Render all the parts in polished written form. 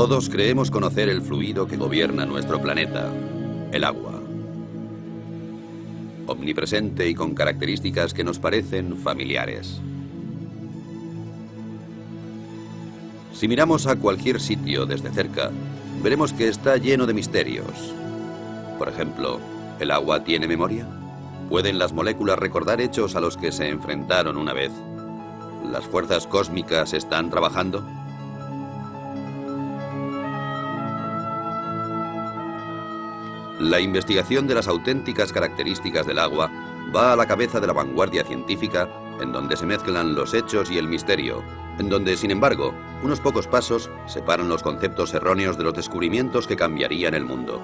Todos creemos conocer el fluido que gobierna nuestro planeta, el agua. Omnipresente y con características que nos parecen familiares. Si miramos a cualquier sitio desde cerca, veremos que está lleno de misterios. Por ejemplo, ¿el agua tiene memoria? ¿Pueden las moléculas recordar hechos a los que se enfrentaron una vez? ¿Las fuerzas cósmicas están trabajando? La investigación de las auténticas características del agua va a la cabeza de la vanguardia científica, en donde se mezclan los hechos y el misterio, en donde, sin embargo, unos pocos pasos separan los conceptos erróneos de los descubrimientos que cambiarían el mundo.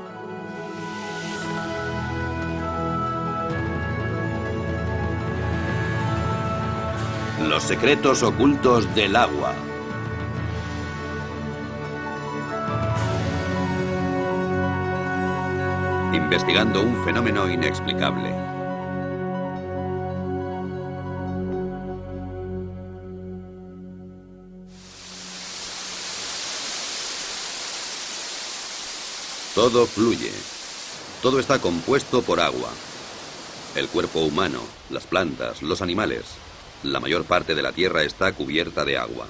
Los secretos ocultos del agua. Investigando un fenómeno inexplicable. Todo fluye. Todo está compuesto por agua. El cuerpo humano, las plantas, los animales. La mayor parte de la Tierra está cubierta de agua.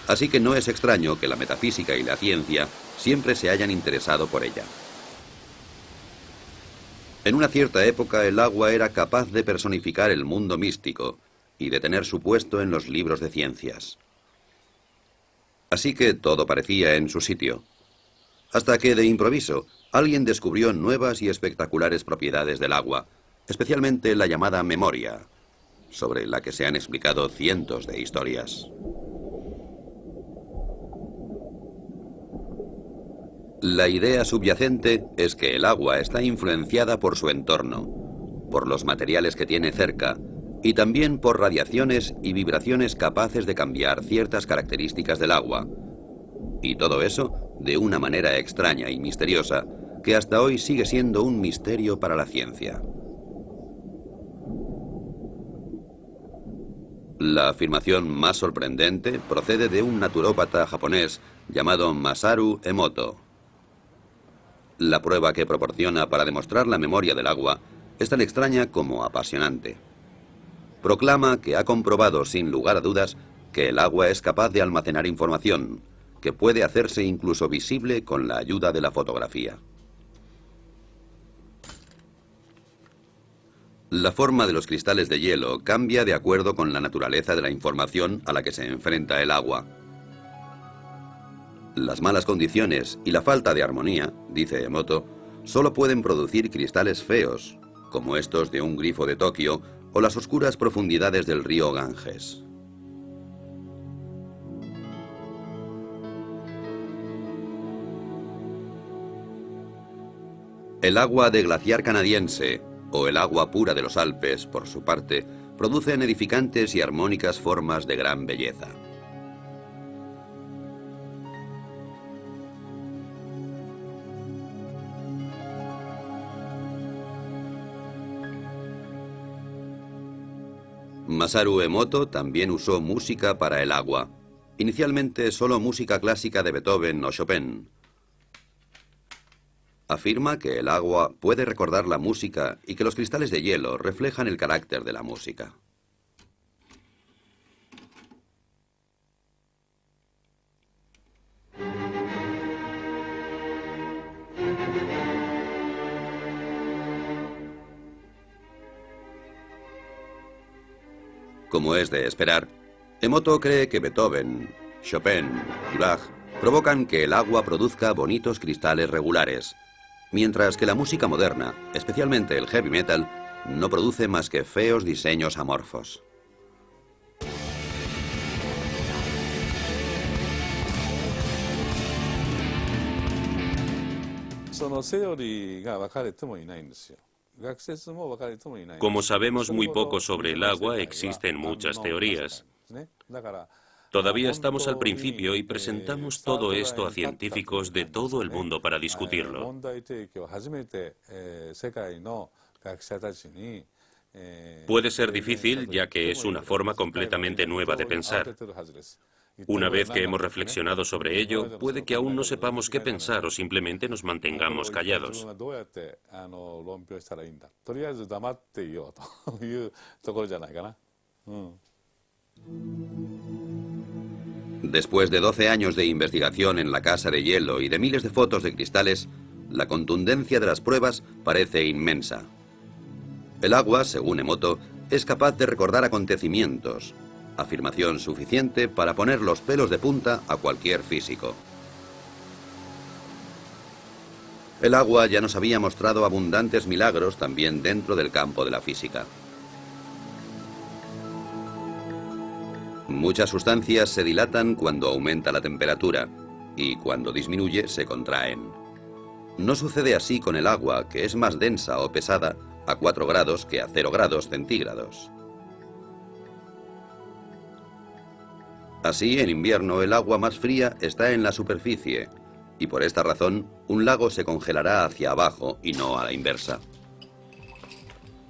Así que no es extraño que la metafísica y la ciencia siempre se hayan interesado por ella. En una cierta época el agua era capaz de personificar el mundo místico y de tener su puesto en los libros de ciencias. Así que todo parecía en su sitio. Hasta que, de improviso, alguien descubrió nuevas y espectaculares propiedades del agua, especialmente la llamada memoria, sobre la que se han explicado cientos de historias. La idea subyacente es que el agua está influenciada por su entorno, por los materiales que tiene cerca y también por radiaciones y vibraciones capaces de cambiar ciertas características del agua. Y todo eso de una manera extraña y misteriosa que hasta hoy sigue siendo un misterio para la ciencia. La afirmación más sorprendente procede de un naturópata japonés llamado Masaru Emoto. La prueba que proporciona para demostrar la memoria del agua es tan extraña como apasionante. Proclama que ha comprobado sin lugar a dudas que el agua es capaz de almacenar información, que puede hacerse incluso visible con la ayuda de la fotografía. La forma de los cristales de hielo cambia de acuerdo con la naturaleza de la información a la que se enfrenta el agua. Las malas condiciones y la falta de armonía, dice Emoto, solo pueden producir cristales feos, como estos de un grifo de Tokio o las oscuras profundidades del río Ganges. El agua de glaciar canadiense, o el agua pura de los Alpes, por su parte, producen edificantes y armónicas formas de gran belleza. Masaru Emoto también usó música para el agua, inicialmente solo música clásica de Beethoven o Chopin. Afirma que el agua puede recordar la música y que los cristales de hielo reflejan el carácter de la música. Como es de esperar, Emoto cree que Beethoven, Chopin y Bach provocan que el agua produzca bonitos cristales regulares, mientras que la música moderna, especialmente el heavy metal, no produce más que feos diseños amorfos. Como sabemos muy poco sobre el agua, existen muchas teorías. Todavía estamos al principio y presentamos todo esto a científicos de todo el mundo para discutirlo. Puede ser difícil, ya que es una forma completamente nueva de pensar. Una vez que hemos reflexionado sobre ello, puede que aún no sepamos qué pensar o simplemente nos mantengamos callados. Después de 12 años de investigación en la casa de hielo y de miles de fotos de cristales, la contundencia de las pruebas parece inmensa. El agua, según Emoto, es capaz de recordar acontecimientos, afirmación suficiente para poner los pelos de punta a cualquier físico. El agua ya nos había mostrado abundantes milagros también dentro del campo de la física. Muchas sustancias se dilatan cuando aumenta la temperatura y cuando disminuye se contraen. No sucede así con el agua, que es más densa o pesada a 4 grados que a 0 grados centígrados. Así, en invierno, el agua más fría está en la superficie, y por esta razón, un lago se congelará hacia abajo y no a la inversa.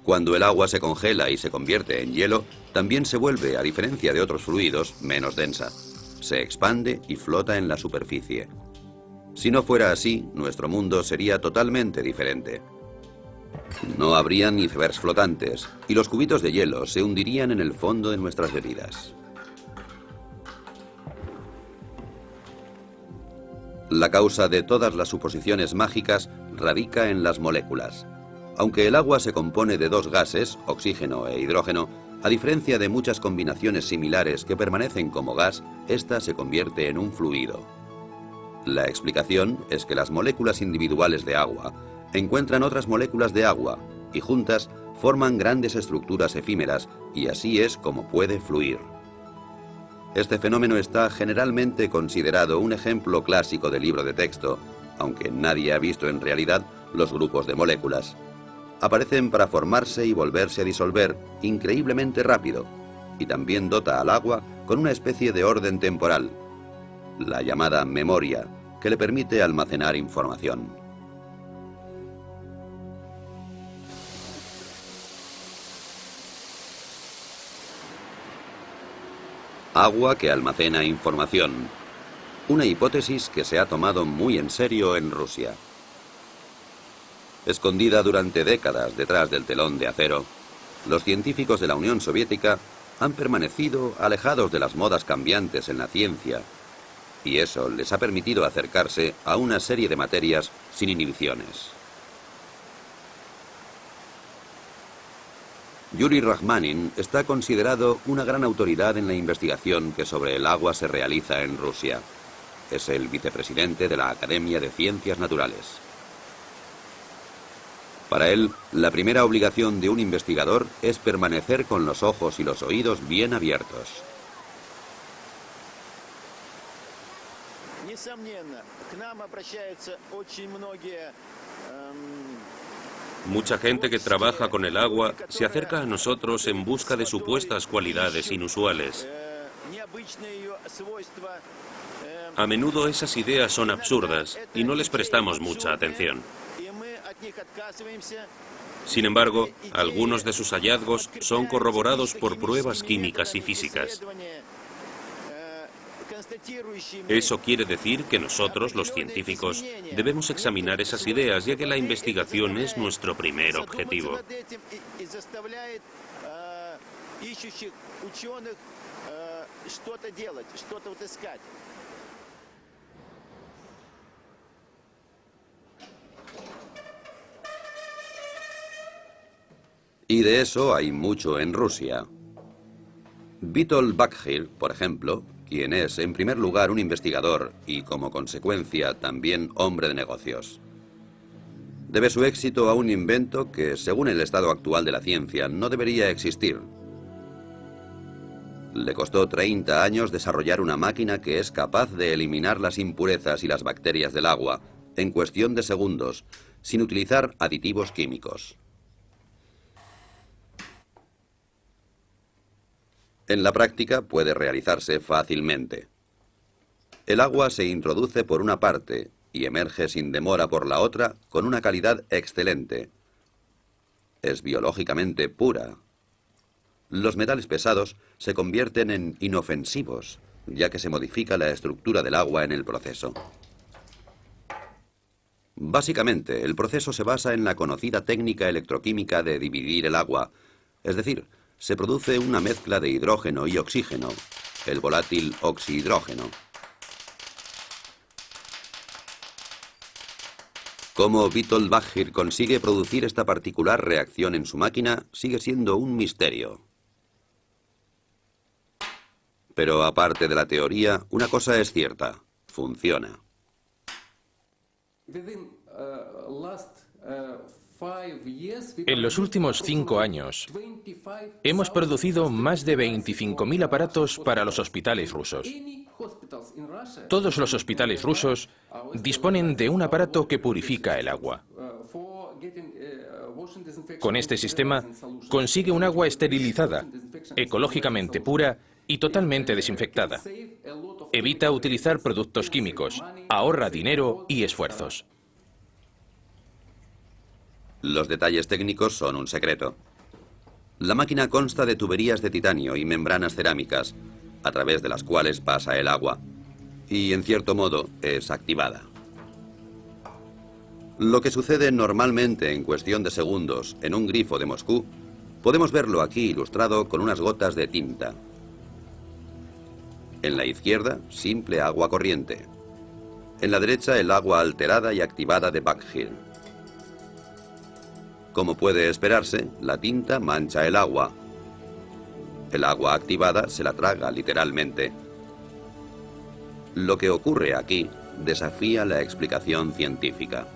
Cuando el agua se congela y se convierte en hielo, también se vuelve, a diferencia de otros fluidos, menos densa. Se expande y flota en la superficie. Si no fuera así, nuestro mundo sería totalmente diferente. No habrían icebergs flotantes, y los cubitos de hielo se hundirían en el fondo de nuestras bebidas. La causa de todas las suposiciones mágicas radica en las moléculas. Aunque el agua se compone de 2 gases, oxígeno e hidrógeno, a diferencia de muchas combinaciones similares que permanecen como gas, esta se convierte en un fluido. La explicación es que las moléculas individuales de agua encuentran otras moléculas de agua y juntas forman grandes estructuras efímeras, y así es como puede fluir. Este fenómeno está generalmente considerado un ejemplo clásico de libro de texto, aunque nadie ha visto en realidad los grupos de moléculas. Aparecen para formarse y volverse a disolver increíblemente rápido, y también dota al agua con una especie de orden temporal, la llamada memoria, que le permite almacenar información. Agua que almacena información. Una hipótesis que se ha tomado muy en serio en Rusia. Escondida durante décadas detrás del telón de acero, los científicos de la Unión Soviética han permanecido alejados de las modas cambiantes en la ciencia, y eso les ha permitido acercarse a una serie de materias sin inhibiciones. Yuri Rachmanin está considerado una gran autoridad en la investigación que sobre el agua se realiza en Rusia. Es el vicepresidente de la Academia de Ciencias Naturales. Para él, la primera obligación de un investigador es permanecer con los ojos y los oídos bien abiertos. Mucha gente que trabaja con el agua se acerca a nosotros en busca de supuestas cualidades inusuales. A menudo esas ideas son absurdas y no les prestamos mucha atención. Sin embargo, algunos de sus hallazgos son corroborados por pruebas químicas y físicas. Eso quiere decir que nosotros, los científicos, debemos examinar esas ideas, ya que la investigación es nuestro primer objetivo. Y de eso hay mucho en Rusia. Witold Bakhir, por ejemplo, quien es en primer lugar un investigador y como consecuencia también hombre de negocios, debe su éxito a un invento que, según el estado actual de la ciencia, no debería existir. Le costó 30 años desarrollar una máquina que es capaz de eliminar las impurezas y las bacterias del agua en cuestión de segundos, sin utilizar aditivos químicos. En la práctica puede realizarse fácilmente. El agua se introduce por una parte y emerge sin demora por la otra con una calidad excelente. Es biológicamente pura. Los metales pesados se convierten en inofensivos, ya que se modifica la estructura del agua en el proceso. Básicamente, el proceso se basa en la conocida técnica electroquímica de dividir el agua, es decir, se produce una mezcla de hidrógeno y oxígeno, el volátil oxihidrógeno. Cómo Witold Baggir consigue producir esta particular reacción en su máquina sigue siendo un misterio. Pero aparte de la teoría, una cosa es cierta: funciona. En los últimos 5 años, hemos producido más de 25.000 aparatos para los hospitales rusos. Todos los hospitales rusos disponen de un aparato que purifica el agua. Con este sistema, consigue un agua esterilizada, ecológicamente pura y totalmente desinfectada. Evita utilizar productos químicos, ahorra dinero y esfuerzos. Los detalles técnicos son un secreto. La máquina consta de tuberías de titanio y membranas cerámicas, a través de las cuales pasa el agua, y en cierto modo es activada. Lo que sucede normalmente en cuestión de segundos en un grifo de Moscú, podemos verlo aquí ilustrado con unas gotas de tinta. En la izquierda, simple agua corriente. En la derecha, el agua alterada y activada de Baggir. Como puede esperarse, la tinta mancha el agua. El agua activada se la traga literalmente. Lo que ocurre aquí desafía la explicación científica.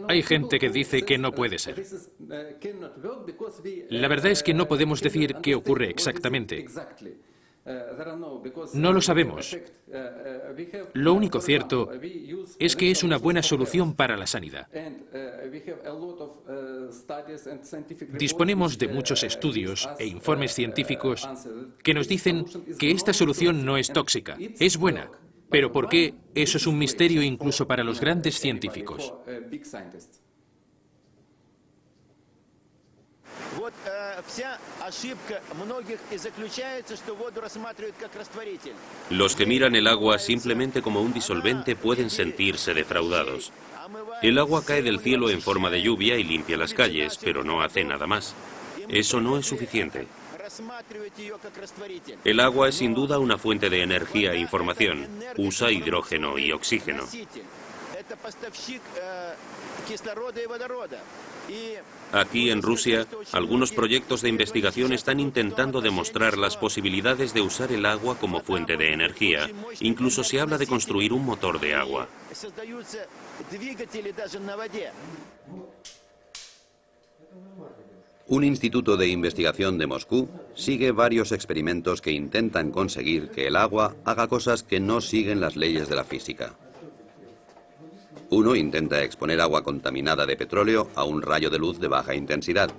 Hay gente que dice que no puede ser. La verdad es que no podemos decir qué ocurre exactamente. No lo sabemos. Lo único cierto es que es una buena solución para la sanidad. Disponemos de muchos estudios e informes científicos que nos dicen que esta solución no es tóxica, es buena. Pero ¿por qué? Eso es un misterio incluso para los grandes científicos. Los que miran el agua simplemente como un disolvente pueden sentirse defraudados. El agua cae del cielo en forma de lluvia y limpia las calles, pero no hace nada más. Eso no es suficiente. El agua es sin duda una fuente de energía e información. Usa hidrógeno y oxígeno. Aquí en Rusia, algunos proyectos de investigación están intentando demostrar las posibilidades de usar el agua como fuente de energía. Incluso se habla de construir un motor de agua. Un instituto de investigación de Moscú sigue varios experimentos que intentan conseguir que el agua haga cosas que no siguen las leyes de la física. Uno intenta exponer agua contaminada de petróleo a un rayo de luz de baja intensidad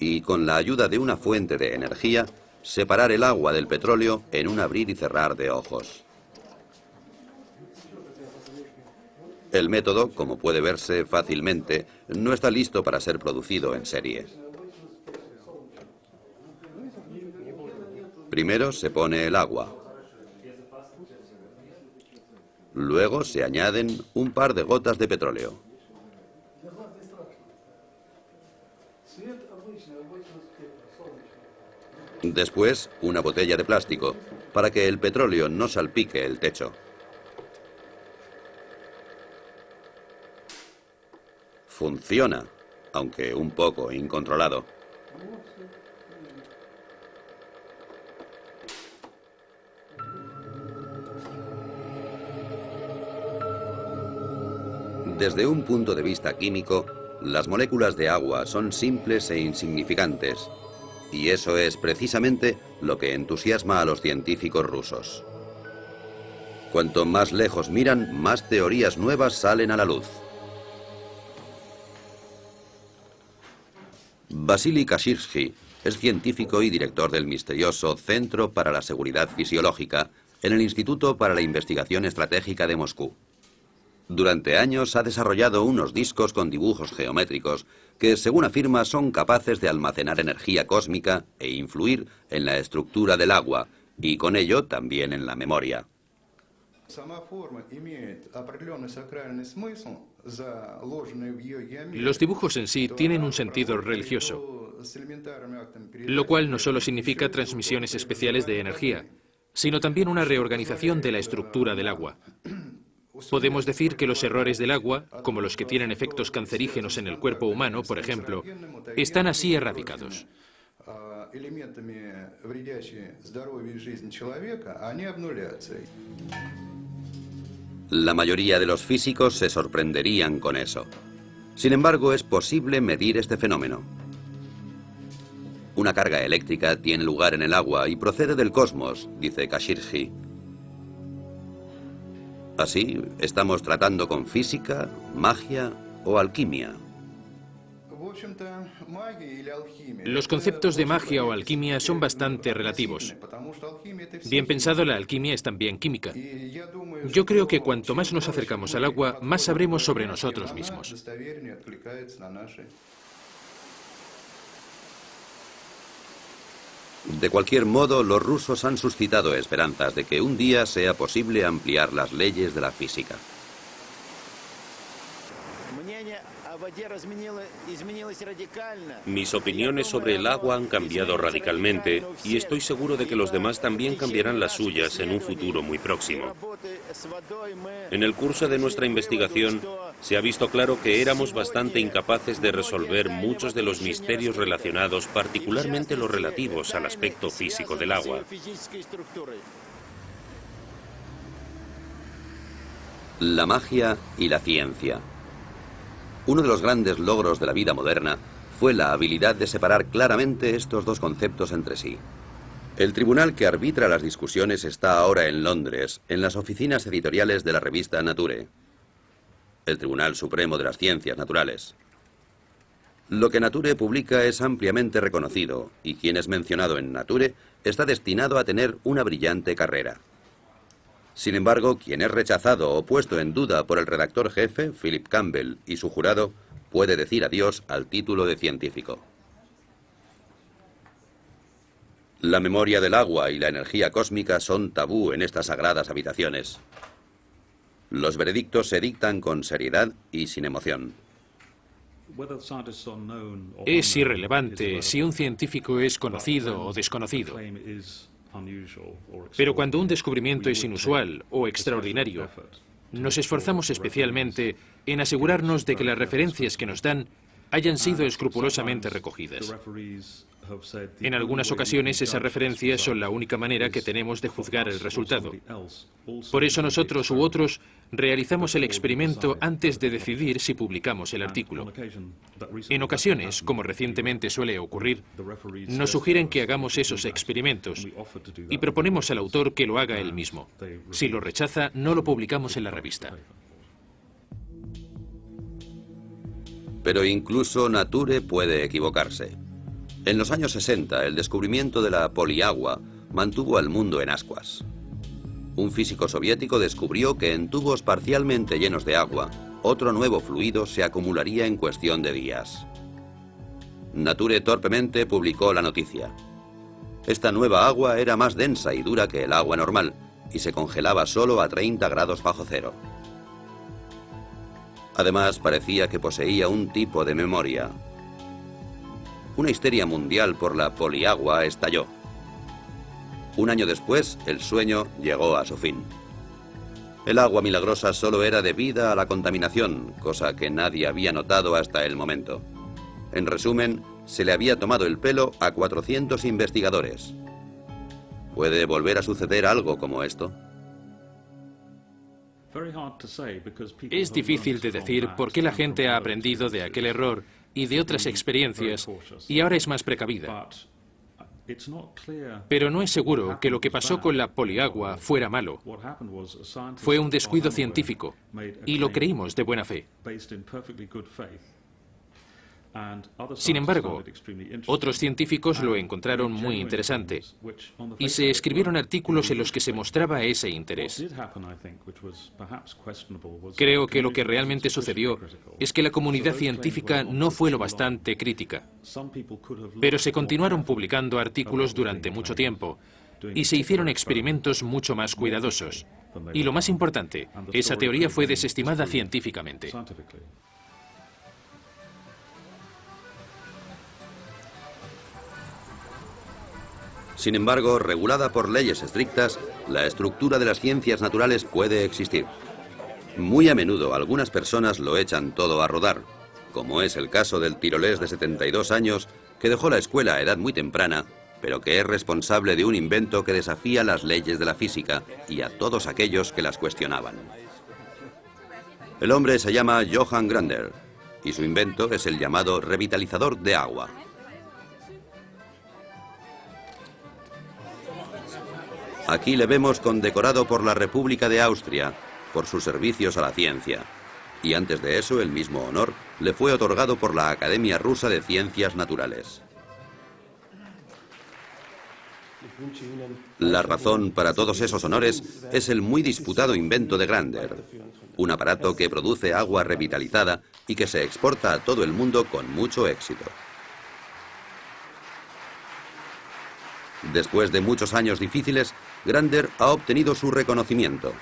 y, con la ayuda de una fuente de energía, separar el agua del petróleo en un abrir y cerrar de ojos. El método, como puede verse fácilmente, no está listo para ser producido en serie. Primero se pone el agua. Luego se añaden un par de gotas de petróleo. Después, una botella de plástico, para que el petróleo no salpique el techo. Funciona, aunque un poco incontrolado. Desde un punto de vista químico, las moléculas de agua son simples e insignificantes, y eso es precisamente lo que entusiasma a los científicos rusos. Cuanto más lejos miran, más teorías nuevas salen a la luz. Vasily Kashirsky es científico y director del misterioso Centro para la Seguridad Fisiológica en el Instituto para la Investigación Estratégica de Moscú. Durante años ha desarrollado unos discos con dibujos geométricos que, según afirma, son capaces de almacenar energía cósmica e influir en la estructura del agua, y con ello también en la memoria. Los dibujos en sí tienen un sentido religioso, lo cual no solo significa transmisiones especiales de energía, sino también una reorganización de la estructura del agua. Podemos decir que los errores del agua, como los que tienen efectos cancerígenos en el cuerpo humano, por ejemplo, están así erradicados. La mayoría de los físicos se sorprenderían con eso. Sin embargo, es posible medir este fenómeno. Una carga eléctrica tiene lugar en el agua y procede del cosmos, dice Kashirji. Así, estamos tratando con física, magia o alquimia. Los conceptos de magia o alquimia son bastante relativos. Bien pensado, la alquimia es también química. Yo creo que cuanto más nos acercamos al agua, más sabremos sobre nosotros mismos. De cualquier modo, los rusos han suscitado esperanzas de que un día sea posible ampliar las leyes de la física. Mis opiniones sobre el agua han cambiado radicalmente y estoy seguro de que los demás también cambiarán las suyas en un futuro muy próximo. En el curso de nuestra investigación se ha visto claro que éramos bastante incapaces de resolver muchos de los misterios relacionados, particularmente los relativos al aspecto físico del agua. La magia y la ciencia. Uno de los grandes logros de la vida moderna fue la habilidad de separar claramente estos dos conceptos entre sí. El tribunal que arbitra las discusiones está ahora en Londres, en las oficinas editoriales de la revista Nature, el Tribunal Supremo de las Ciencias Naturales. Lo que Nature publica es ampliamente reconocido, y quien es mencionado en Nature está destinado a tener una brillante carrera. Sin embargo, quien es rechazado o puesto en duda por el redactor jefe, Philip Campbell, y su jurado, puede decir adiós al título de científico. La memoria del agua y la energía cósmica son tabú en estas sagradas habitaciones. Los veredictos se dictan con seriedad y sin emoción. Es irrelevante si un científico es conocido o desconocido. Pero cuando un descubrimiento es inusual o extraordinario, nos esforzamos especialmente en asegurarnos de que las referencias que nos dan hayan sido escrupulosamente recogidas. En algunas ocasiones esas referencias son la única manera que tenemos de juzgar el resultado. Por eso nosotros u otros realizamos el experimento antes de decidir si publicamos el artículo. En ocasiones, como recientemente suele ocurrir, nos sugieren que hagamos esos experimentos y proponemos al autor que lo haga él mismo. Si lo rechaza, no lo publicamos en la revista. Pero incluso Nature puede equivocarse. En los años 60, el descubrimiento de la poliagua mantuvo al mundo en ascuas. Un físico soviético descubrió que en tubos parcialmente llenos de agua, otro nuevo fluido se acumularía en cuestión de días. Nature torpemente publicó la noticia. Esta nueva agua era más densa y dura que el agua normal y se congelaba solo a 30 grados bajo cero. Además, parecía que poseía un tipo de memoria. Una histeria mundial por la poliagua estalló. Un año después, el sueño llegó a su fin. El agua milagrosa solo era debida a la contaminación, cosa que nadie había notado hasta el momento. En resumen, se le había tomado el pelo a 400 investigadores. ¿Puede volver a suceder algo como esto? Es difícil de decir por qué la gente ha aprendido de aquel error y de otras experiencias y ahora es más precavida. Pero no es seguro que lo que pasó con la poliagua fuera malo. Fue un descuido científico y lo creímos de buena fe. Sin embargo, otros científicos lo encontraron muy interesante y se escribieron artículos en los que se mostraba ese interés. Creo que lo que realmente sucedió es que la comunidad científica no fue lo bastante crítica, pero se continuaron publicando artículos durante mucho tiempo y se hicieron experimentos mucho más cuidadosos. Y lo más importante, esa teoría fue desestimada científicamente. Sin embargo, regulada por leyes estrictas, la estructura de las ciencias naturales puede existir. Muy a menudo algunas personas lo echan todo a rodar, como es el caso del tirolés de 72 años que dejó la escuela a edad muy temprana, pero que es responsable de un invento que desafía las leyes de la física y a todos aquellos que las cuestionaban. El hombre se llama Johann Grander y su invento es el llamado revitalizador de agua. Aquí le vemos condecorado por la República de Austria por sus servicios a la ciencia. Y antes de eso, el mismo honor le fue otorgado por la Academia Rusa de Ciencias Naturales. La razón para todos esos honores es el muy disputado invento de Grander, un aparato que produce agua revitalizada y que se exporta a todo el mundo con mucho éxito. Después de muchos años difíciles, Grander ha obtenido su reconocimiento.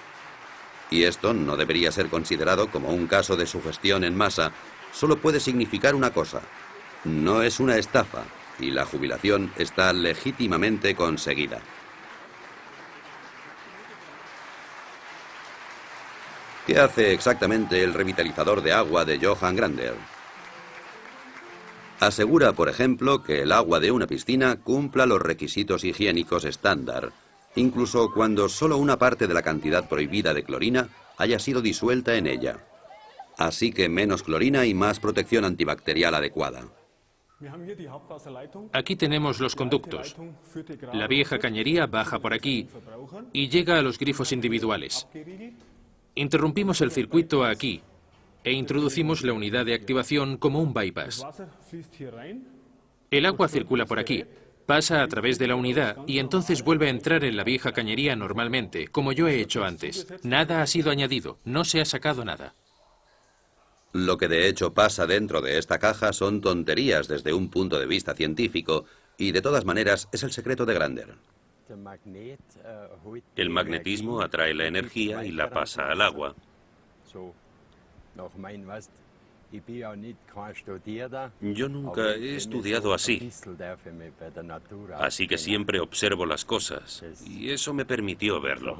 Y esto no debería ser considerado como un caso de sugestión en masa, solo puede significar una cosa: no es una estafa y la jubilación está legítimamente conseguida. ¿Qué hace exactamente el revitalizador de agua de Johann Grander? Asegura, por ejemplo, que el agua de una piscina cumpla los requisitos higiénicos estándar, incluso cuando solo una parte de la cantidad prohibida de clorina haya sido disuelta en ella. Así que menos clorina y más protección antibacterial adecuada. Aquí tenemos los conductos. La vieja cañería baja por aquí y llega a los grifos individuales. Interrumpimos el circuito aquí e introducimos la unidad de activación como un bypass. El agua circula por aquí, pasa a través de la unidad y entonces vuelve a entrar en la vieja cañería normalmente, como yo he hecho antes. Nada ha sido añadido, no se ha sacado nada. Lo que de hecho pasa dentro de esta caja son tonterías desde un punto de vista científico y de todas maneras es el secreto de Grander. El magnetismo atrae la energía y la pasa al agua. Yo nunca he estudiado así, así que siempre observo las cosas y eso me permitió verlo.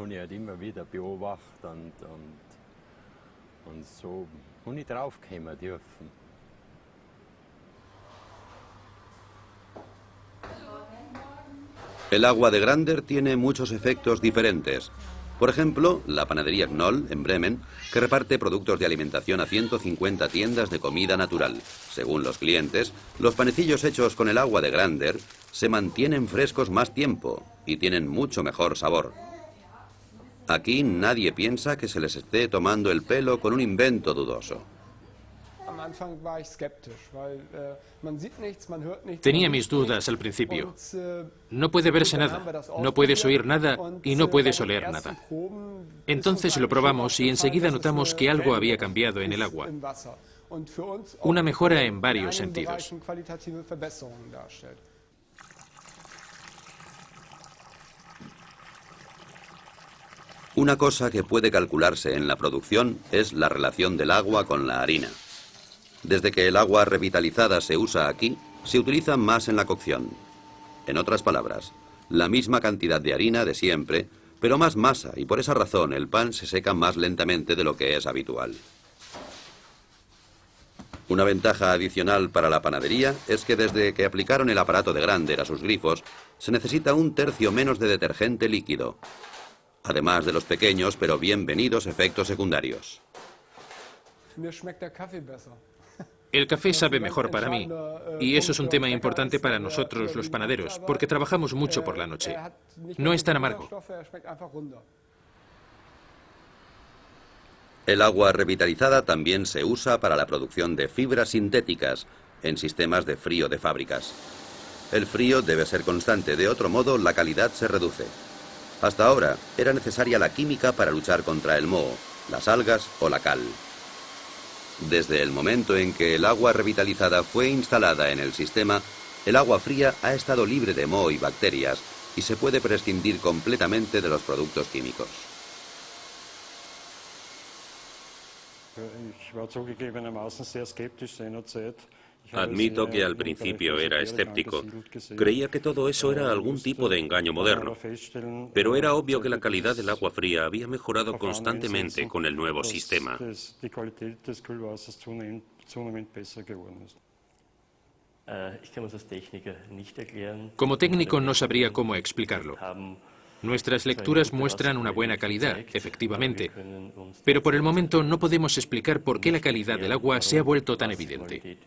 El agua de Grander tiene muchos efectos diferentes. Por ejemplo, la panadería Knoll, en Bremen, que reparte productos de alimentación a 150 tiendas de comida natural. Según los clientes, los panecillos hechos con el agua de Grander se mantienen frescos más tiempo y tienen mucho mejor sabor. Aquí nadie piensa que se les esté tomando el pelo con un invento dudoso. Tenía mis dudas al principio. No puede verse nada, no puedes oír nada y no puedes oler nada. Entonces lo probamos y enseguida notamos que algo había cambiado en el agua. Una mejora en varios sentidos. Una cosa que puede calcularse en la producción es la relación del agua con la harina. Desde que el agua revitalizada se usa aquí, se utiliza más en la cocción. En otras palabras, la misma cantidad de harina de siempre, pero más masa, y por esa razón el pan se seca más lentamente de lo que es habitual. Una ventaja adicional para la panadería es que desde que aplicaron el aparato de Grander a sus grifos, se necesita 1/3 menos de detergente líquido, además de los pequeños pero bienvenidos efectos secundarios. El café sabe mejor para mí, y eso es un tema importante para nosotros los panaderos, porque trabajamos mucho por la noche. No es tan amargo. El agua revitalizada también se usa para la producción de fibras sintéticas, en sistemas de frío de fábricas. El frío debe ser constante, de otro modo la calidad se reduce. Hasta ahora era necesaria la química para luchar contra el moho, las algas o la cal. Desde el momento en que el agua revitalizada fue instalada en el sistema, el agua fría ha estado libre de moho y bacterias y se puede prescindir completamente de los productos químicos. Admito que al principio era escéptico. Creía que todo eso era algún tipo de engaño moderno. Pero era obvio que la calidad del agua fría había mejorado constantemente con el nuevo sistema. Como técnico no sabría cómo explicarlo. Nuestras lecturas muestran una buena calidad, efectivamente, pero por el momento no podemos explicar por qué la calidad del agua se ha vuelto tan evidente.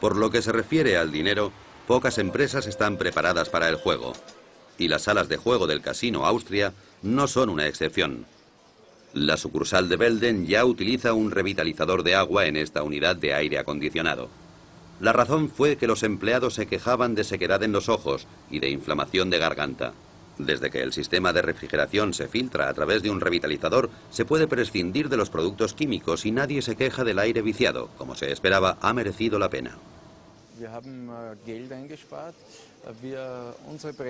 Por lo que se refiere al dinero, pocas empresas están preparadas para el juego, y las salas de juego del Casino Austria no son una excepción. La sucursal de Belden ya utiliza un revitalizador de agua en esta unidad de aire acondicionado. La razón fue que los empleados se quejaban de sequedad en los ojos y de inflamación de garganta. Desde que el sistema de refrigeración se filtra a través de un revitalizador, se puede prescindir de los productos químicos y nadie se queja del aire viciado. Como se esperaba, ha merecido la pena.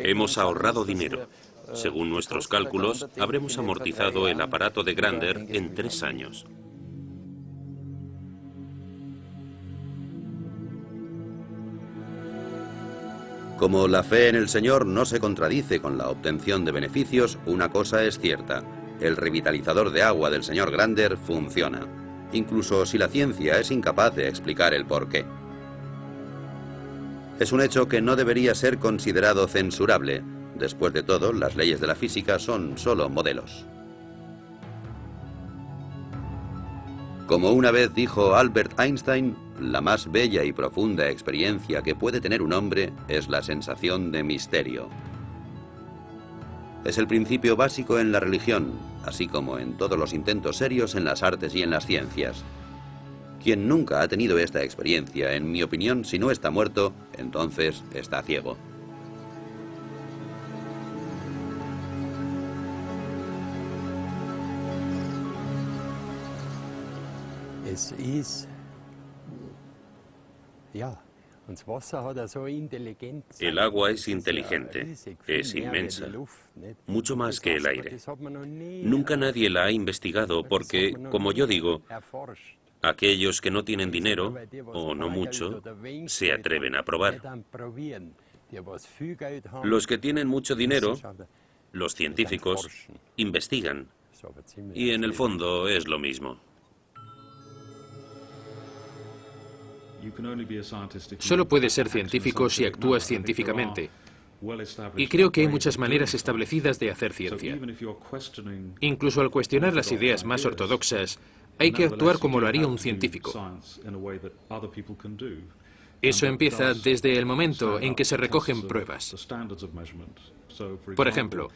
Hemos ahorrado dinero. Según nuestros cálculos, habremos amortizado el aparato de Grander en 3 años. Como la fe en el Señor no se contradice con la obtención de beneficios, una cosa es cierta: el revitalizador de agua del señor Grander funciona, incluso si la ciencia es incapaz de explicar el porqué. Es un hecho que no debería ser considerado censurable. Después de todo, las leyes de la física son solo modelos. Como una vez dijo Albert Einstein, la más bella y profunda experiencia que puede tener un hombre es la sensación de misterio. Es el principio básico en la religión, así como en todos los intentos serios en las artes y en las ciencias. Quien nunca ha tenido esta experiencia, en mi opinión, si no está muerto, entonces está ciego. El agua es inteligente, es inmensa, mucho más que el aire. Nunca nadie la ha investigado porque, como yo digo, aquellos que no tienen dinero, o no mucho, se atreven a probar. Los que tienen mucho dinero, los científicos, investigan. Y en el fondo es lo mismo. Solo puedes ser científico si actúas científicamente. Y creo que hay muchas maneras establecidas de hacer ciencia. Incluso al cuestionar las ideas más ortodoxas, hay que actuar como lo haría un científico. Eso empieza desde el momento en que se recogen pruebas. Por ejemplo,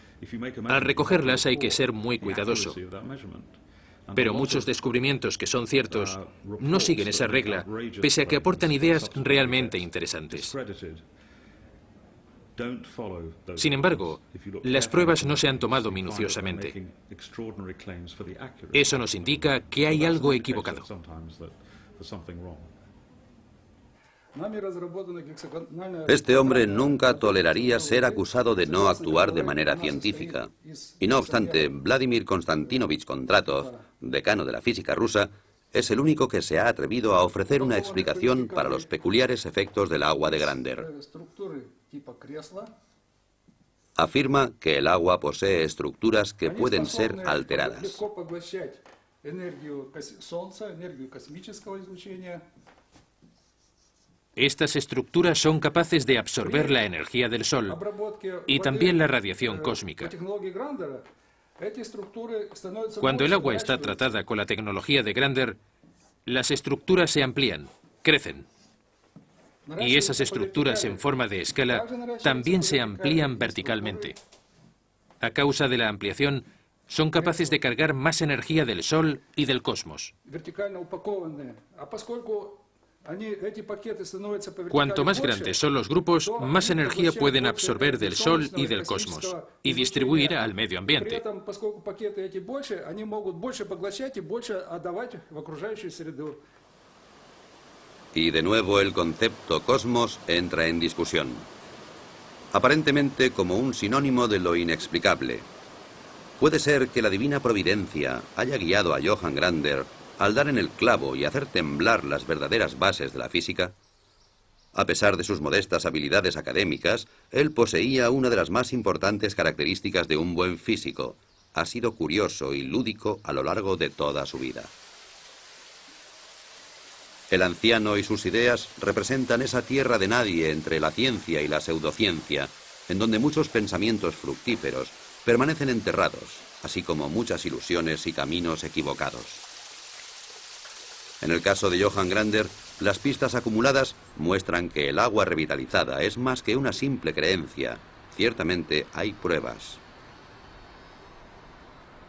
al recogerlas hay que ser muy cuidadoso. Pero muchos descubrimientos que son ciertos no siguen esa regla, pese a que aportan ideas realmente interesantes. Sin embargo, las pruebas no se han tomado minuciosamente. Eso nos indica que hay algo equivocado. Este hombre nunca toleraría ser acusado de no actuar de manera científica. Y no obstante, Vladimir Konstantinovich Kondratov, decano de la física rusa, es el único que se ha atrevido a ofrecer una explicación para los peculiares efectos del agua de Grander. Afirma que el agua posee estructuras que pueden ser alteradas. Estas estructuras son capaces de absorber la energía del Sol y también la radiación cósmica. Cuando el agua está tratada con la tecnología de Grander, las estructuras se amplían, crecen. Y esas estructuras en forma de escala también se amplían verticalmente. A causa de la ampliación, Son capaces de cargar más energía del Sol y del cosmos. Cuanto más grandes son los grupos, más energía pueden absorber del Sol y del cosmos y distribuir al medio ambiente. Y de nuevo el concepto cosmos entra en discusión. Aparentemente como un sinónimo de lo inexplicable. ¿Puede ser que la divina providencia haya guiado a Johann Grander al dar en el clavo y hacer temblar las verdaderas bases de la física? A pesar de sus modestas habilidades académicas, él poseía una de las más importantes características de un buen físico. Ha sido curioso y lúdico a lo largo de toda su vida. El anciano y sus ideas representan esa tierra de nadie entre la ciencia y la pseudociencia, en donde muchos pensamientos fructíferos permanecen enterrados, así como muchas ilusiones y caminos equivocados. En el caso de Johann Grander, las pistas acumuladas muestran que el agua revitalizada es más que una simple creencia. Ciertamente hay pruebas.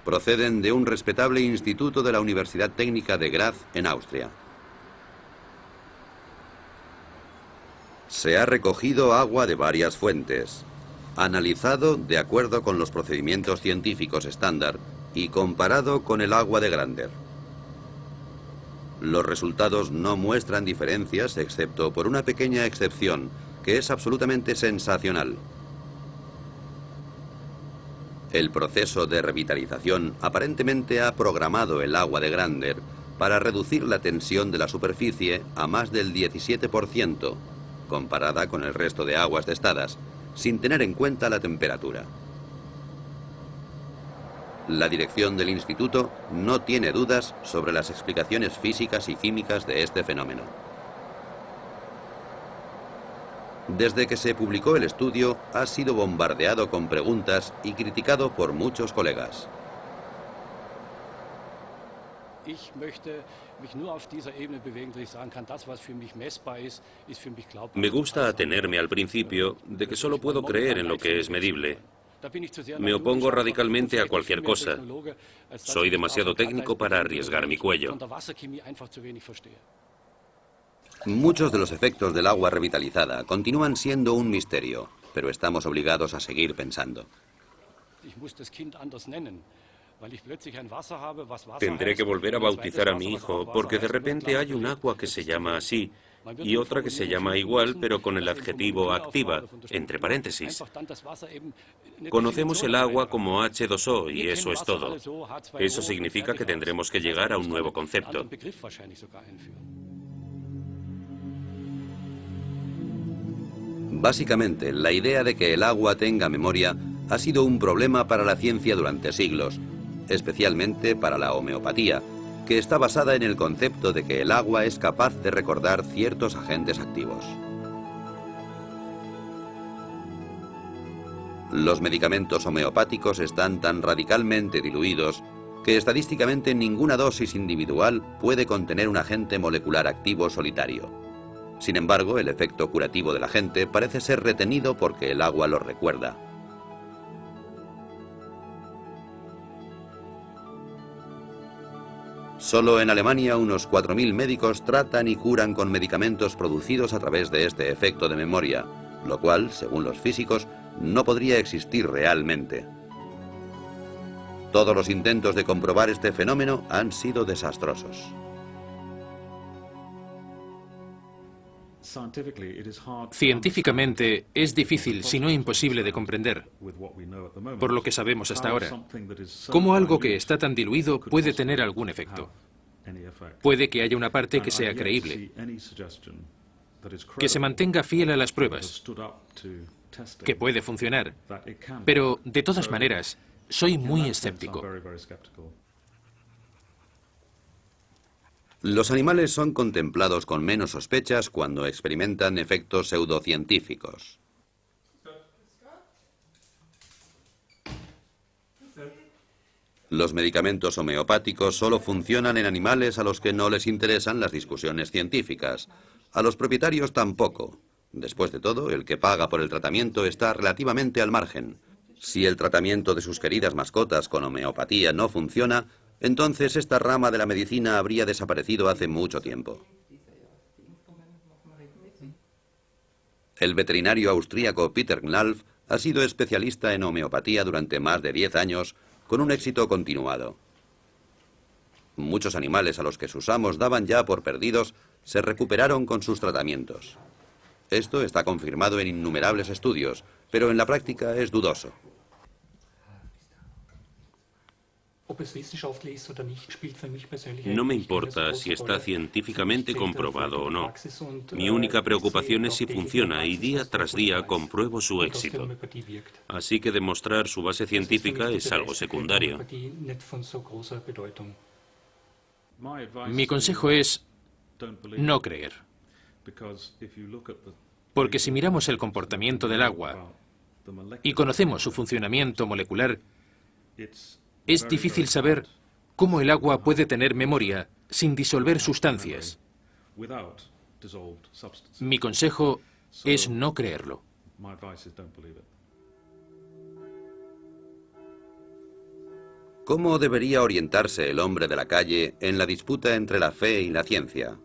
Proceden de un respetable instituto de la Universidad Técnica de Graz, en Austria. Se ha recogido agua de varias fuentes, analizado de acuerdo con los procedimientos científicos estándar y comparado con el agua de Grander. Los resultados no muestran diferencias excepto por una pequeña excepción, que es absolutamente sensacional. El proceso de revitalización aparentemente ha programado el agua de Grander para reducir la tensión de la superficie a más del 17%, comparada con el resto de aguas testadas, sin tener en cuenta la temperatura. La dirección del instituto no tiene dudas sobre las explicaciones físicas y químicas de este fenómeno. Desde que se publicó el estudio, ha sido bombardeado con preguntas y criticado por muchos colegas. Me gusta atenerme al principio de que solo puedo creer en lo que es medible. Me opongo radicalmente a cualquier cosa. Soy demasiado técnico para arriesgar mi cuello. Muchos de los efectos del agua revitalizada continúan siendo un misterio, pero estamos obligados a seguir pensando. Tendré que volver a bautizar a mi hijo, porque de repente hay un agua que se llama así, y otra que se llama igual, pero con el adjetivo activa, entre paréntesis. Conocemos el agua como H2O, y eso es todo. Eso significa que tendremos que llegar a un nuevo concepto. Básicamente, la idea de que el agua tenga memoria ha sido un problema para la ciencia durante siglos, especialmente para la homeopatía, que está basada en el concepto de que el agua es capaz de recordar ciertos agentes activos. Los medicamentos homeopáticos están tan radicalmente diluidos que estadísticamente ninguna dosis individual puede contener un agente molecular activo solitario. Sin embargo, el efecto curativo del agente parece ser retenido porque el agua lo recuerda. Solo en Alemania unos 4.000 médicos tratan y curan con medicamentos producidos a través de este efecto de memoria, lo cual, según los físicos, no podría existir realmente. Todos los intentos de comprobar este fenómeno han sido desastrosos. Científicamente es difícil, si no imposible, de comprender, por lo que sabemos hasta ahora, cómo algo que está tan diluido puede tener algún efecto. Puede que haya una parte que sea creíble, que se mantenga fiel a las pruebas, que puede funcionar, pero de todas maneras, soy muy escéptico. Los animales son contemplados con menos sospechas cuando experimentan efectos pseudocientíficos. Los medicamentos homeopáticos solo funcionan en animales a los que no les interesan las discusiones científicas. A los propietarios tampoco. Después de todo, el que paga por el tratamiento está relativamente al margen. Si el tratamiento de sus queridas mascotas con homeopatía no funciona, entonces esta rama de la medicina habría desaparecido hace mucho tiempo. El veterinario austríaco Peter Knalf ha sido especialista en homeopatía durante más de 10 años, con un éxito continuado. Muchos animales a los que sus amos daban ya por perdidos se recuperaron con sus tratamientos. Esto está confirmado en innumerables estudios, pero en la práctica es dudoso. No me importa si está científicamente comprobado o no. Mi única preocupación es si funciona y día tras día compruebo su éxito. Así que demostrar su base científica es algo secundario. Mi consejo es no creer. Porque si miramos el comportamiento del agua y conocemos su funcionamiento molecular, es difícil saber cómo el agua puede tener memoria sin disolver sustancias. Mi consejo es no creerlo. ¿Cómo debería orientarse el hombre de la calle en la disputa entre la fe y la ciencia?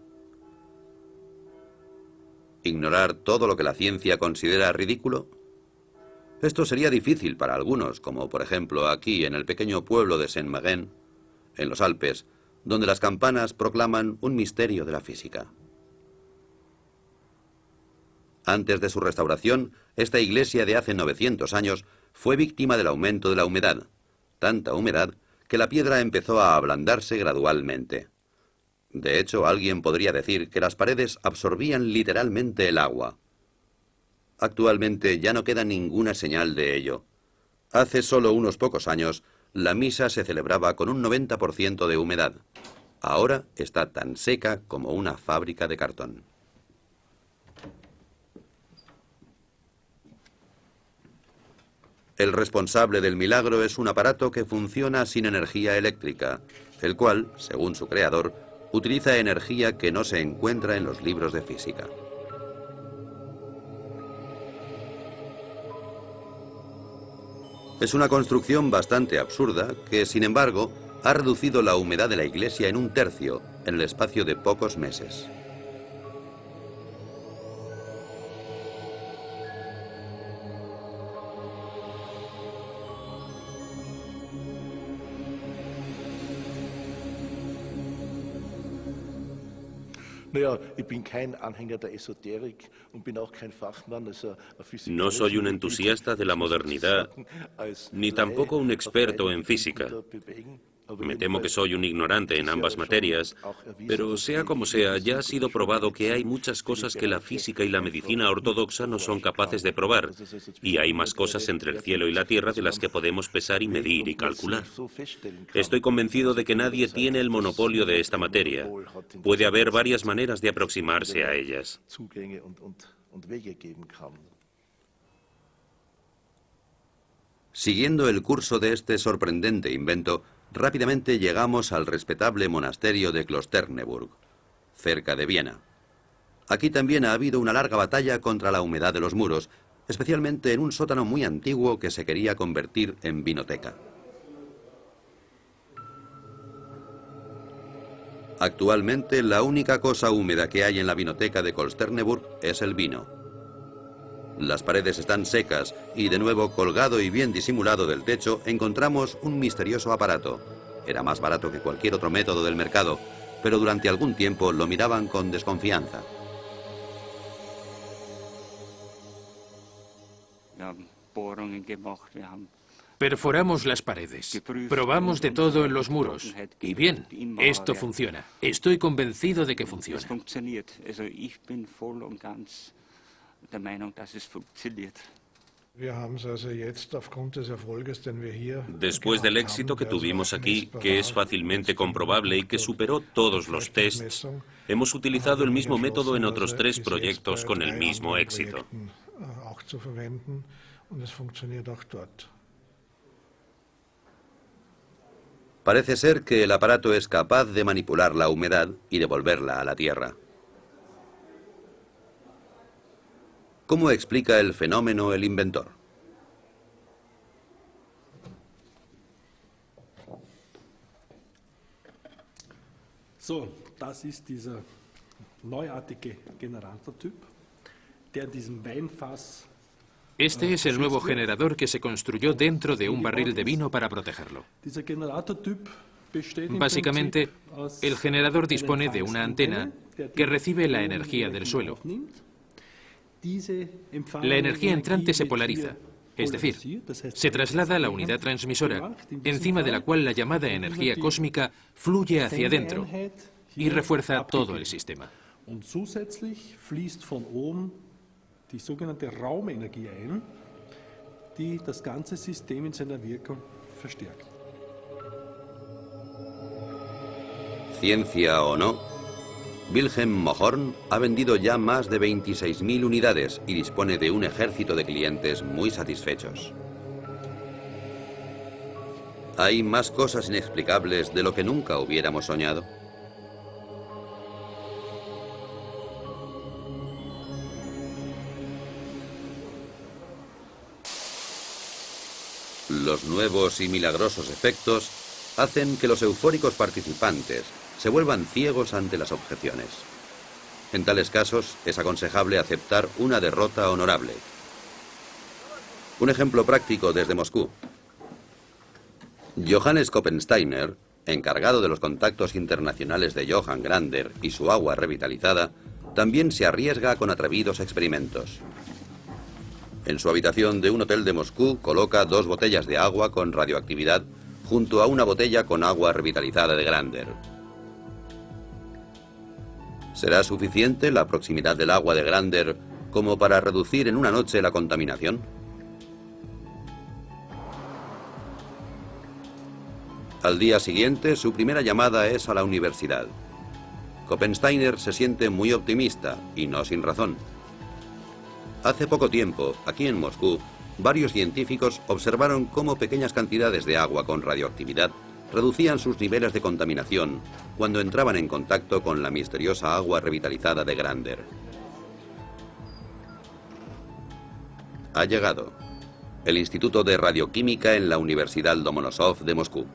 ¿Ignorar todo lo que la ciencia considera ridículo? Esto sería difícil para algunos, como por ejemplo aquí en el pequeño pueblo de Saint-Maixent, en los Alpes, donde las campanas proclaman un misterio de la física. Antes de su restauración, esta iglesia de hace 900 años fue víctima del aumento de la humedad, tanta humedad que la piedra empezó a ablandarse gradualmente. De hecho, alguien podría decir que las paredes absorbían literalmente el agua. Actualmente ya no queda ninguna señal de ello. Hace solo unos pocos años, la misa se celebraba con un 90% de humedad. Ahora está tan seca como una fábrica de cartón. El responsable del milagro es un aparato que funciona sin energía eléctrica, el cual, según su creador, utiliza energía que no se encuentra en los libros de física. Es una construcción bastante absurda que, sin embargo, ha reducido la humedad de la iglesia en un tercio en el espacio de pocos meses. No soy un entusiasta de la modernidad, ni tampoco un experto en física. Me temo que soy un ignorante en ambas materias, pero sea como sea, ya ha sido probado que hay muchas cosas que la física y la medicina ortodoxa no son capaces de probar, y hay más cosas entre el cielo y la tierra de las que podemos pesar y medir y calcular. Estoy convencido de que nadie tiene el monopolio de esta materia. Puede haber varias maneras de aproximarse a ellas. Siguiendo el curso de este sorprendente invento, rápidamente llegamos al respetable monasterio de Klosterneuburg, cerca de Viena. Aquí también ha habido una larga batalla contra la humedad de los muros, especialmente en un sótano muy antiguo que se quería convertir en vinoteca. Actualmente, la única cosa húmeda que hay en la vinoteca de Klosterneuburg es el vino. Las paredes están secas y, de nuevo, colgado y bien disimulado del techo, encontramos un misterioso aparato. Era más barato que cualquier otro método del mercado, pero durante algún tiempo lo miraban con desconfianza. Perforamos las paredes, probamos de todo en los muros, y bien, esto funciona. Estoy convencido de que funciona. Después del éxito que tuvimos aquí, que es fácilmente comprobable y que superó todos los tests, hemos utilizado el mismo método en otros 3 proyectos con el mismo éxito. Parece ser que el aparato es capaz de manipular la humedad y devolverla a la tierra. ¿Cómo explica el fenómeno el inventor? So, das ist dieser neuartige Generatortyp, der in diesem Weinfass. Este es el nuevo generador que se construyó dentro de un barril de vino para protegerlo. Dieser Generatortyp besteht im Básicamente, Prinzip aus el generador dispone de einem una antena der que die recibe la energía del suelo. aufnimmt. Diese La energía entrante se Energie polariza, wird es decir, polarisiert, das heißt, se traslada a la unidad transmisora, encima de la cual la llamada energía cósmica fluye hacia adentro y refuerza todo el sistema. Und zusätzlich fließt von oben die sogenannte Raumenergie ein, die das ganze System in seiner Wirkung verstärkt. Ciencia o no, Wilhelm Mohrn ha vendido ya más de 26.000 unidades y dispone de un ejército de clientes muy satisfechos. ¿Hay más cosas inexplicables de lo que nunca hubiéramos soñado? Los nuevos y milagrosos efectos hacen que los eufóricos participantes se vuelvan ciegos ante las objeciones. En tales casos es aconsejable aceptar una derrota honorable. Un ejemplo práctico desde Moscú. Johannes Koppensteiner, encargado de los contactos internacionales de Johann Grander y su agua revitalizada, también se arriesga con atrevidos experimentos. En su habitación de un hotel de Moscú coloca 2 botellas de agua con radioactividad junto a una botella con agua revitalizada de Grander. ¿Será suficiente la proximidad del agua de Grander como para reducir en una noche la contaminación? Al día siguiente, su primera llamada es a la universidad. Koppensteiner se siente muy optimista, y no sin razón. Hace poco tiempo, aquí en Moscú, varios científicos observaron cómo pequeñas cantidades de agua con radioactividad reducían sus niveles de contaminación cuando entraban en contacto con la misteriosa agua revitalizada de Grander. Ha llegado el Instituto de Radioquímica en la Universidad Lomonosov de Moscú.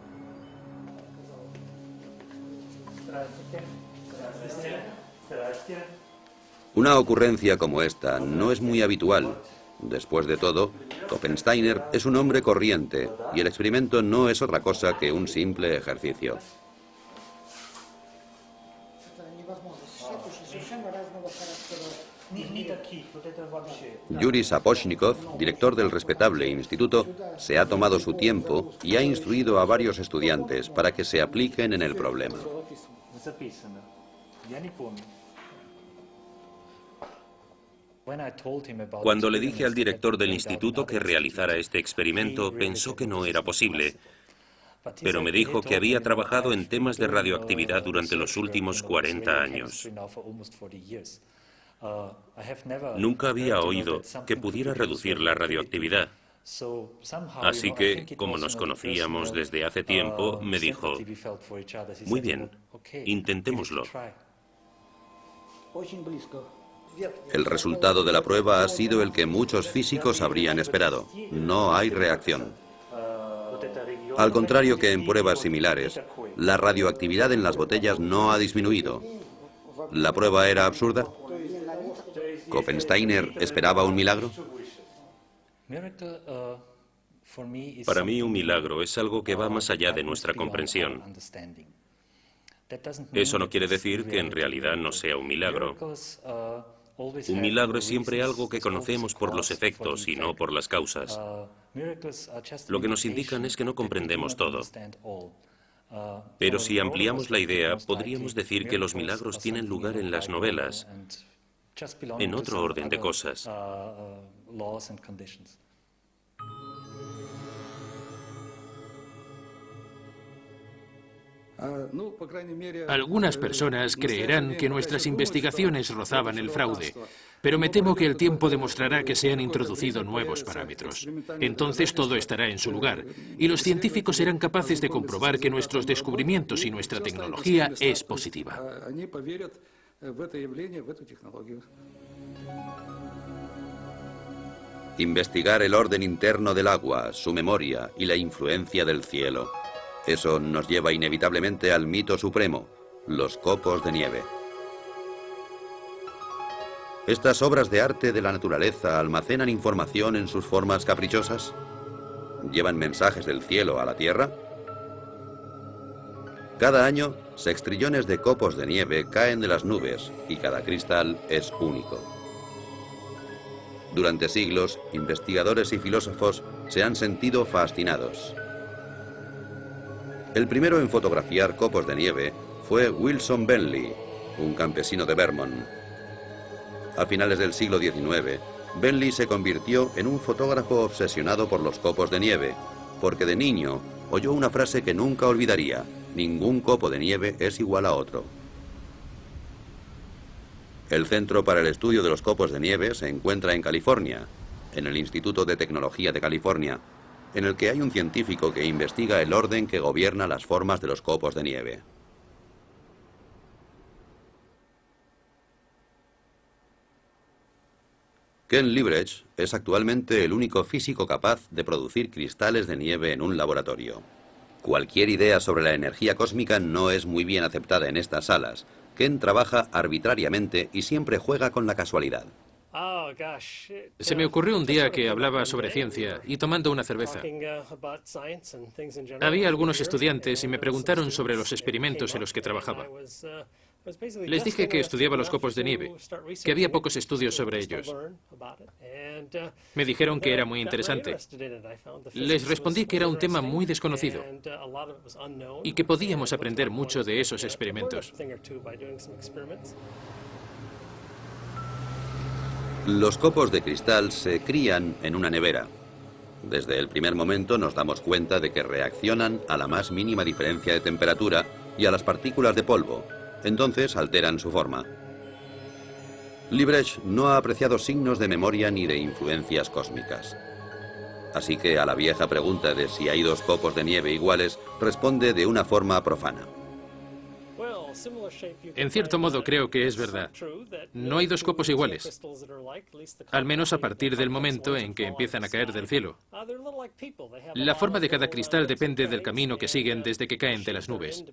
Una ocurrencia como esta no es muy habitual. Después de todo, Koppensteiner es un hombre corriente y el experimento no es otra cosa que un simple ejercicio. Yuri Sapochnikov, director del respetable instituto, se ha tomado su tiempo y ha instruido a varios estudiantes para que se apliquen en el problema. Cuando le dije al director del instituto que realizara este experimento, pensó que no era posible, pero me dijo que había trabajado en temas de radioactividad durante los últimos 40 años. Nunca había oído que pudiera reducir la radioactividad. Así que, como nos conocíamos desde hace tiempo, me dijo, muy bien, intentémoslo. El resultado de la prueba ha sido el que muchos físicos habrían esperado. No hay reacción. Al contrario que en pruebas similares, la radioactividad en las botellas no ha disminuido. ¿La prueba era absurda? ¿Koppensteiner esperaba un milagro? Para mí, un milagro es algo que va más allá de nuestra comprensión. Eso no quiere decir que en realidad no sea un milagro. Un milagro es siempre algo que conocemos por los efectos y no por las causas. Lo que nos indican es que no comprendemos todo. Pero si ampliamos la idea, podríamos decir que los milagros tienen lugar en las novelas, en otro orden de cosas. Algunas personas creerán que nuestras investigaciones rozaban el fraude, pero me temo que el tiempo demostrará que se han introducido nuevos parámetros. Entonces todo estará en su lugar, y los científicos serán capaces de comprobar que nuestros descubrimientos y nuestra tecnología es positiva. Investigar el orden interno del agua, su memoria y la influencia del cielo. Eso nos lleva inevitablemente al mito supremo. los copos de nieve. ¿Estas obras de arte de la naturaleza almacenan información en sus formas caprichosas? ¿Llevan mensajes del cielo a la tierra? Cada año, sextrillones de copos de nieve caen de las nubes y cada cristal es único. Durante siglos, investigadores y filósofos se han sentido fascinados. El primero en fotografiar copos de nieve fue Wilson Bentley, un campesino de Vermont. A finales del siglo XIX, Bentley se convirtió en un fotógrafo obsesionado por los copos de nieve, porque de niño oyó una frase que nunca olvidaría: ningún copo de nieve es igual a otro. El Centro para el Estudio de los Copos de Nieve se encuentra en California, en el Instituto de Tecnología de California, en el que hay un científico que investiga el orden que gobierna las formas de los copos de nieve. Ken Liebrecht es actualmente el único físico capaz de producir cristales de nieve en un laboratorio. Cualquier idea sobre la energía cósmica no es muy bien aceptada en estas salas. Ken trabaja arbitrariamente y siempre juega con la casualidad. Se me ocurrió un día que hablaba sobre ciencia y tomando una cerveza. Había algunos estudiantes y me preguntaron sobre los experimentos en los que trabajaba. Les dije que estudiaba los copos de nieve, que había pocos estudios sobre ellos. Me dijeron que era muy interesante. Les respondí que era un tema muy desconocido y que podíamos aprender mucho de esos experimentos. Los copos de cristal se crían en una nevera. Desde el primer momento nos damos cuenta de que reaccionan a la más mínima diferencia de temperatura y a las partículas de polvo. Entonces alteran su forma. Liebrecht no ha apreciado signos de memoria ni de influencias cósmicas. Así que a la vieja pregunta de si hay dos copos de nieve iguales, responde de una forma profana. En cierto modo creo que es verdad. No hay dos copos iguales, al menos a partir del momento en que empiezan a caer del cielo. La forma de cada cristal depende del camino que siguen desde que caen de las nubes.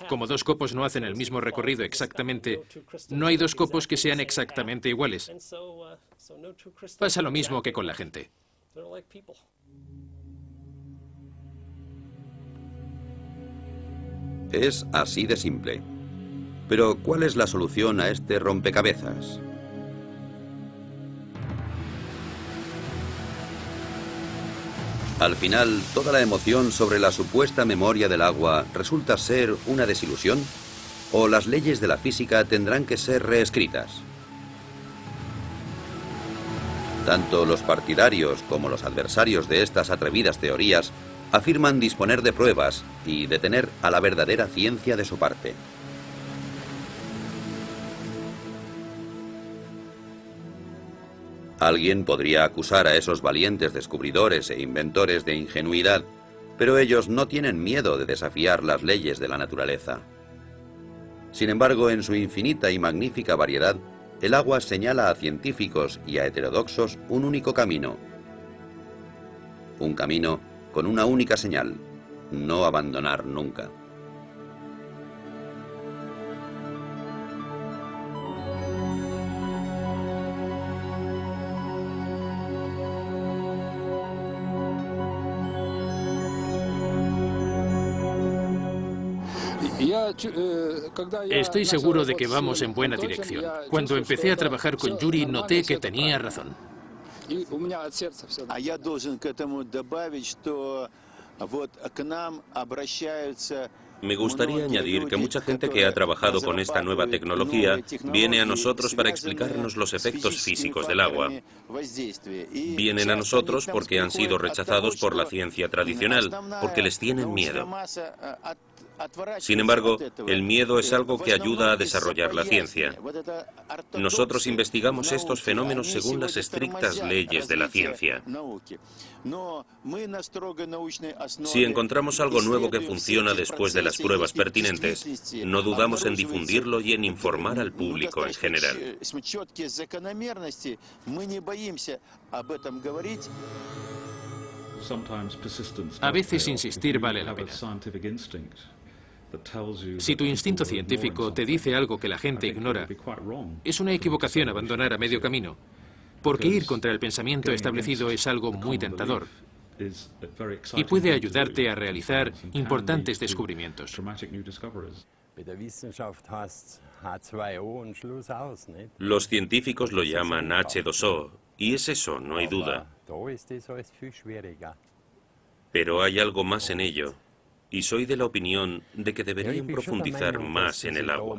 Como dos copos no hacen el mismo recorrido exactamente, no hay dos copos que sean exactamente iguales. Pasa lo mismo que con la gente. Es así de simple. Pero, ¿cuál es la solución a este rompecabezas? Al final, ¿toda la emoción sobre la supuesta memoria del agua resulta ser una desilusión? ¿O las leyes de la física tendrán que ser reescritas? Tanto los partidarios como los adversarios de estas atrevidas teorías afirman disponer de pruebas y de tener a la verdadera ciencia de su parte. Alguien podría acusar a esos valientes descubridores e inventores de ingenuidad, pero ellos no tienen miedo de desafiar las leyes de la naturaleza. Sin embargo, en su infinita y magnífica variedad, el agua señala a científicos y a heterodoxos un único camino. Un camino con una única señal: no abandonar nunca. Estoy seguro de que vamos en buena dirección. Cuando empecé a trabajar con Yuri, noté que tenía razón. Me gustaría añadir que mucha gente que ha trabajado con esta nueva tecnología viene a nosotros para explicarnos los efectos físicos del agua. Vienen a nosotros porque han sido rechazados por la ciencia tradicional, porque les tienen miedo. Sin embargo, el miedo es algo que ayuda a desarrollar la ciencia. Nosotros investigamos estos fenómenos según las estrictas leyes de la ciencia. Si encontramos algo nuevo que funciona después de las pruebas pertinentes, no dudamos en difundirlo y en informar al público en general. A veces insistir vale la pena. Si tu instinto científico te dice algo que la gente ignora, es una equivocación abandonar a medio camino, porque ir contra el pensamiento establecido es algo muy tentador y puede ayudarte a realizar importantes descubrimientos. Los científicos lo llaman H2O, y es eso, no hay duda. Pero hay algo más en ello, y soy de la opinión de que deberían profundizar más en el agua.